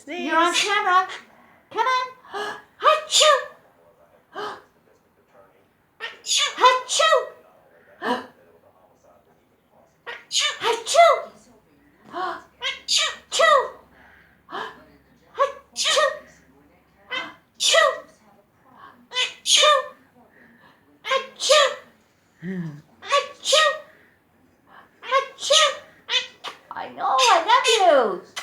Sneeze. You're on camera. Come on. Achoo! Achoo! Achoo! Achoo! Achoo! Achoo! Achoo! Achoo! Achoo! Achoo! I know, I love you.